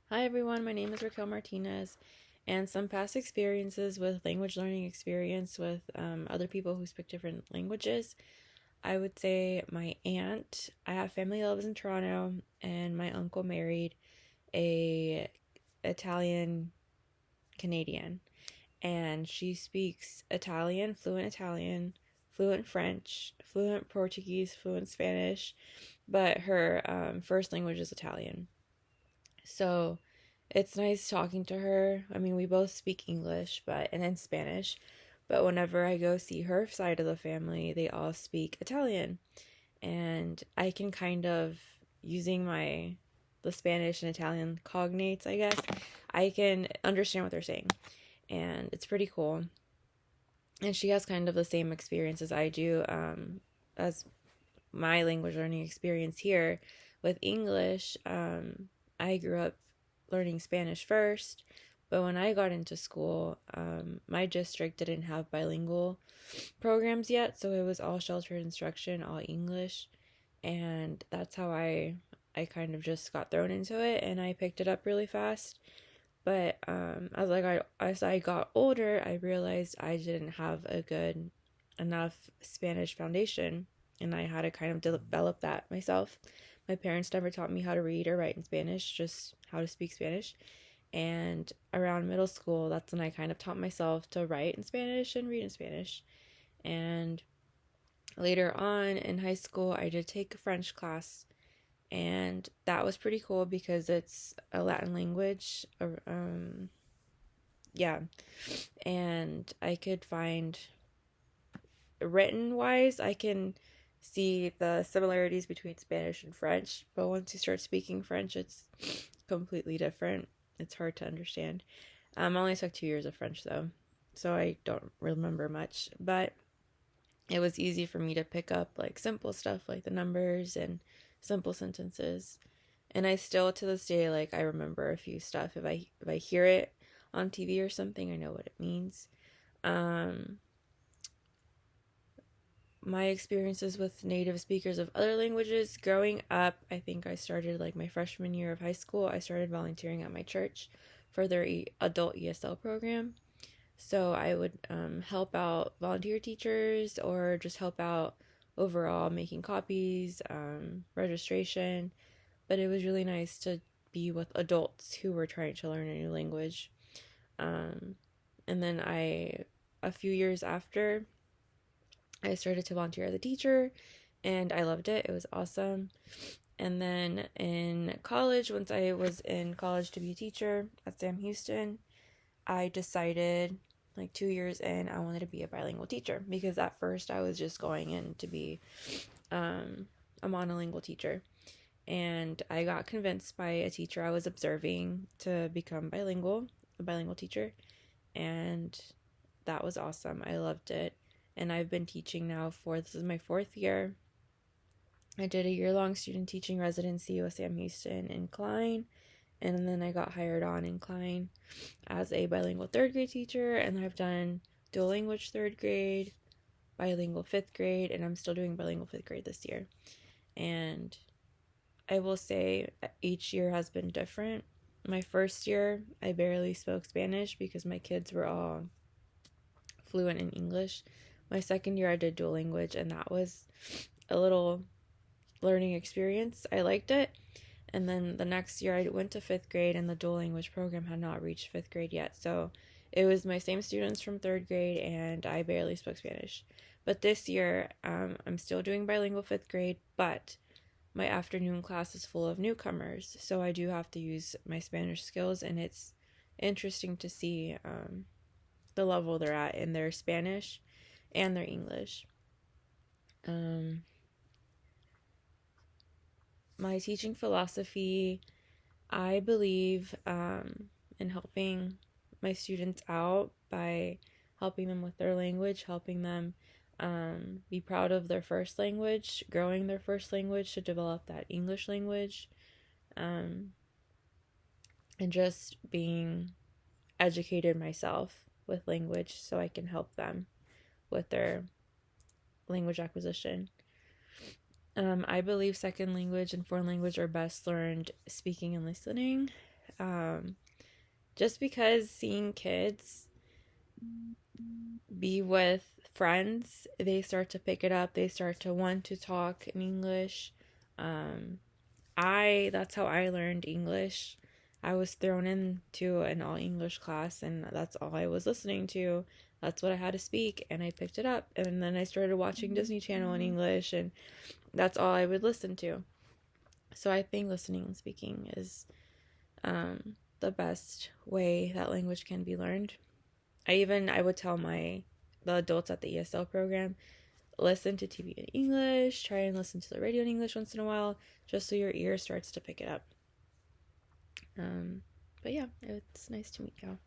Hi everyone, my name is Raquel Martinez, and some past experiences with language learning experience with other people who speak different languages. I would say my aunt, I have family that lives in Toronto, and my uncle married a Italian Canadian, and she speaks Italian, fluent French, fluent Portuguese, fluent Spanish, but her first language is Italian. So it's nice talking to her. I mean, we both speak English, and then Spanish, but whenever I go see her side of the family, they all speak Italian. And I can kind of, using the Spanish and Italian cognates, I guess, I can understand what they're saying. And it's pretty cool. And she has kind of the same experience as I do, as my language learning experience here with English. I grew up learning Spanish first, but when I got into school, my district didn't have bilingual programs yet, so it was all sheltered instruction, all English, and that's how I kind of just got thrown into it, and I picked it up really fast. But as I got older, I realized I didn't have a good enough Spanish foundation, and I had to kind of develop that myself. My parents never taught me how to read or write in Spanish, just how to speak Spanish. And around middle school, that's when I kind of taught myself to write in Spanish and read in Spanish. And later on in high school, I did take a French class, and that was pretty cool because it's a Latin language. Yeah, and I could find, written wise, I can see the similarities between Spanish and French, but once you start speaking French, it's completely different. It's hard to understand. I only took 2 years of French though, so I don't remember much, but it was easy for me to pick up like simple stuff like the numbers and simple sentences. And I still to this day, like, I remember a few stuff. If I hear it on TV or something, I know what it means. My experiences with native speakers of other languages growing up, I think I started like my freshman year of high school. I started volunteering at my church for their adult ESL program. So I would help out volunteer teachers or just help out overall making copies, registration. But it was really nice to be with adults who were trying to learn a new language. And then a few years after, I started to volunteer as a teacher, and I loved it. It was awesome. And then in college, once I was in college to be a teacher at Sam Houston, I decided, like 2 years in, I wanted to be a bilingual teacher because at first I was just going in to be a monolingual teacher. And I got convinced by a teacher I was observing to become a bilingual teacher. And that was awesome. I loved it. And I've been teaching now this is my 4th year. I did a year-long student teaching residency with Sam Houston in Klein, and then I got hired on in Klein as a bilingual 3rd grade teacher, and I've done dual language 3rd grade, bilingual 5th grade, and I'm still doing bilingual 5th grade this year. And I will say each year has been different. My first year, I barely spoke Spanish because my kids were all fluent in English. My second year, I did dual language, and that was a little learning experience. I liked it. And then the next year, I went to 5th grade, and the dual language program had not reached 5th grade yet. So it was my same students from 3rd grade, and I barely spoke Spanish. But this year, I'm still doing bilingual 5th grade, but my afternoon class is full of newcomers. So I do have to use my Spanish skills, and it's interesting to see the level they're at in their Spanish and their English. My teaching philosophy, I believe in helping my students out by helping them with their language, helping them be proud of their first language, growing their first language to develop that English language, and just being educated myself with language so I can help them with their language acquisition. I believe second language and foreign language are best learned speaking and listening. Just because seeing kids be with friends, they start to pick it up. They start to want to talk in English. That's how I learned English. I was thrown into an all English class, and that's all I was listening to. That's what I had to speak, and I picked it up. And then I started watching Disney Channel in English, and that's all I would listen to. So I think listening and speaking is the best way that language can be learned. I would tell the adults at the ESL program, listen to TV in English, try and listen to the radio in English once in a while, just so your ear starts to pick it up. But yeah, it's nice to meet y'all.